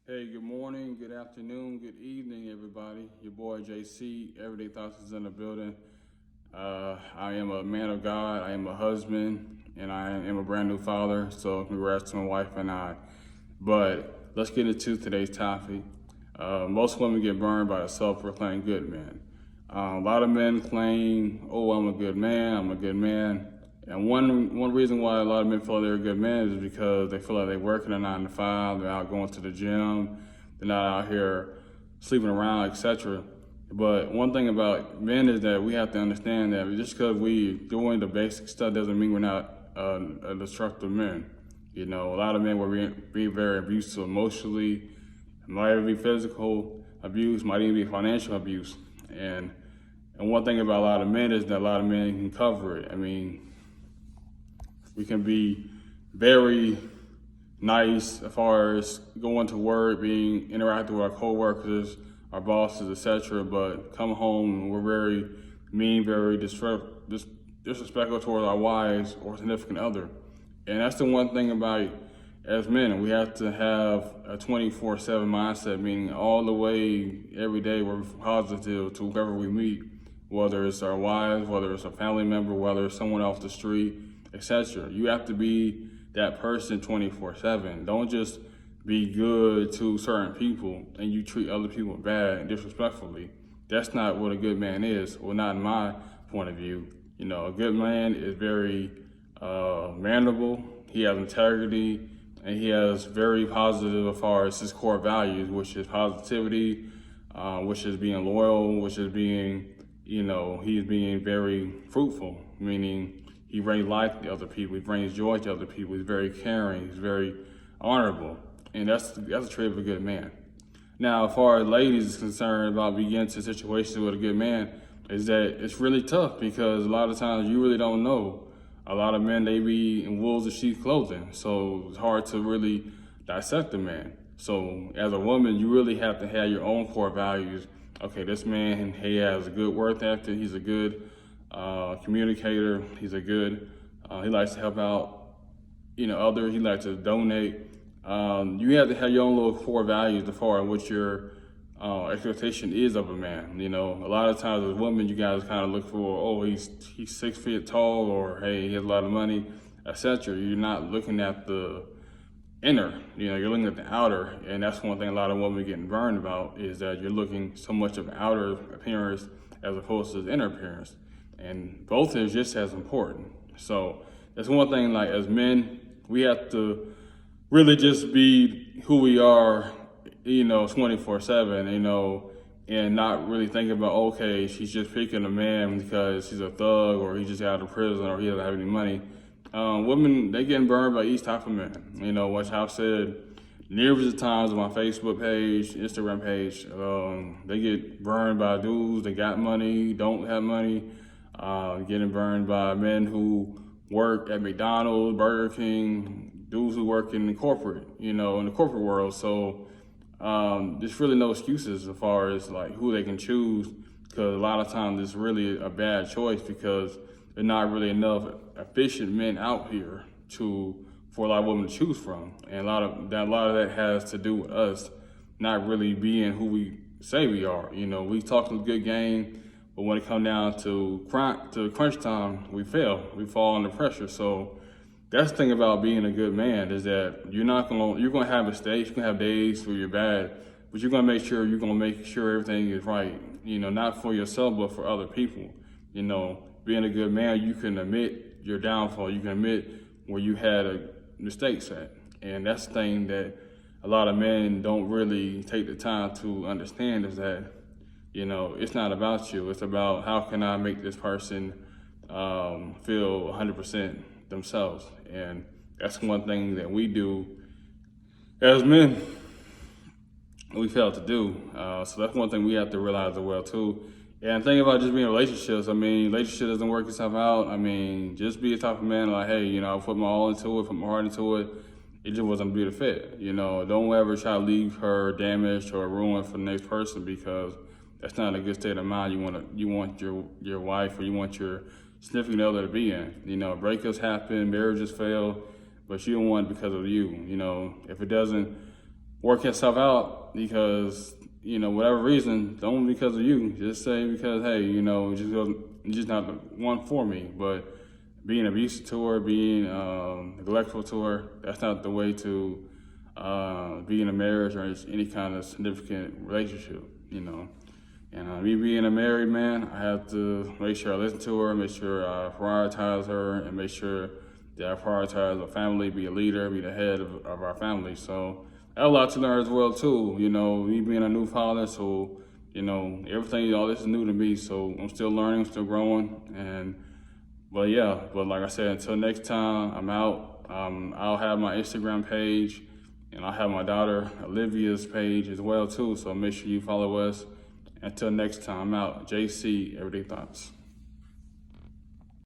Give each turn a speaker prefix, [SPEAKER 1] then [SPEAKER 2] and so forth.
[SPEAKER 1] Hey, good morning, good afternoon, good evening, everybody. Your boy JC, Everyday Thoughts is in the building. I am a man of God, I am a husband, and I am a brand new father. So, congrats to my wife and I. But let's get into today's topic. Most women get burned by the self proclaimed good man. A lot of men claim, oh, I'm a good man, I'm a good man. And one reason why a lot of men feel like they're a good man is because they feel like they're working a 9 to 5, they're out going to the gym, they're not out here sleeping around, etc. But one thing about men is that we have to understand that just because we doing the basic stuff doesn't mean we're not a destructive men. You know, a lot of men will be very abusive emotionally, might even be physical abuse, might even be financial abuse. And one thing about a lot of men is that a lot of men can cover it. I mean, we can be very nice as far as going to work, being interactive with our coworkers, our bosses, etc. But come home and we're very mean, very disrespectful towards our wives or significant other. And that's the one thing about as men, we have to have a 24/7 mindset, meaning all the way, every day, we're positive to whoever we meet, whether it's our wives, whether it's a family member, whether it's someone off the street, etc. You have to be that person 24/7. Don't just be good to certain people and you treat other people bad and disrespectfully. That's not what a good man is, well, not in my point of view. You know, a good man is very manable, he has integrity, and he has very positive as far as his core values, which is positivity, which is being loyal, which is being, he's being very fruitful, meaning he brings life to other people, he brings joy to other people, he's very caring, he's very honorable, and that's a trait of a good man. Now, as far as ladies is concerned about being into situations with a good man, is that it's really tough because a lot of times you really don't know. A lot of men, they be in wolves in sheep's clothing, so it's hard to really dissect a man. So as a woman, you really have to have your own core values. Okay, this man, he has a good work ethic, he's a good communicator, he's a good, he likes to help out, others, he likes to donate. You have to have your own little core values as far as what your expectation is of a man. You know, a lot of times as women, you guys kind of look for, oh, he's 6 feet tall, or hey, he has a lot of money, etc. You're not looking at the inner. You're looking at the outer, and that's one thing a lot of women are getting burned about is that you're looking so much of outer appearance as opposed to the inner appearance, and both is just as important. So that's one thing. Like as men, we have to really just be who we are, 24/7, and not really think about, okay, she's just picking a man because he's a thug or he just got out of prison or he doesn't have any money. Women, they getting burned by each type of man. Which I've said numerous of times on my Facebook page, Instagram page, they get burned by dudes that got money, don't have money, getting burned by men who work at McDonald's, Burger King, dudes who work in the corporate, in the corporate world. So there's really no excuses as far as like who they can choose, because a lot of times it's really a bad choice because there's not really enough efficient men out here for a lot of women to choose from, and a lot of that has to do with us not really being who we say we are. We talk a good game, but when it comes down to crunch time, we fail. We fall under pressure. So that's the thing about being a good man is that you're gonna have mistakes, you're gonna have days where you're bad, but you're gonna make sure everything is right. Not for yourself but for other people. Being a good man, you can admit your downfall, you can admit where you had mistakes at, and that's the thing that a lot of men don't really take the time to understand is that it's not about you. It's about how can I make this person feel 100% themselves. And that's one thing that we do as men, we fail to do. So that's one thing we have to realize as well too. And think about just being in relationships. Relationship doesn't work itself out. Just be a type of man like, hey, I put my all into it, put my heart into it. It just wasn't a beautiful fit. Don't ever try to leave her damaged or ruined for the next person, because that's not a good state of mind you want your wife or you want your significant other to be in. Breakups happen, marriages fail, but you don't want it because of you. If it doesn't work yourself out because, you know, whatever reason, don't because of you. Just say because, hey, you know, you're just not the one for me. But being abusive to her, being neglectful to her, that's not the way to be in a marriage or any kind of significant relationship, you know. And me being a married man, I have to make sure I listen to her, make sure I prioritize her, and make sure that I prioritize our family, be a leader, be the head of our family. So I have a lot to learn as well too. You know, me being a new father, so you know everything, all this is new to me. So I'm still learning, still growing, but yeah. But like I said, until next time, I'm out. I'll have my Instagram page, and I'll have my daughter Olivia's page as well too. So make sure you follow us. Until next time, I'm out. JC, Everyday Thoughts.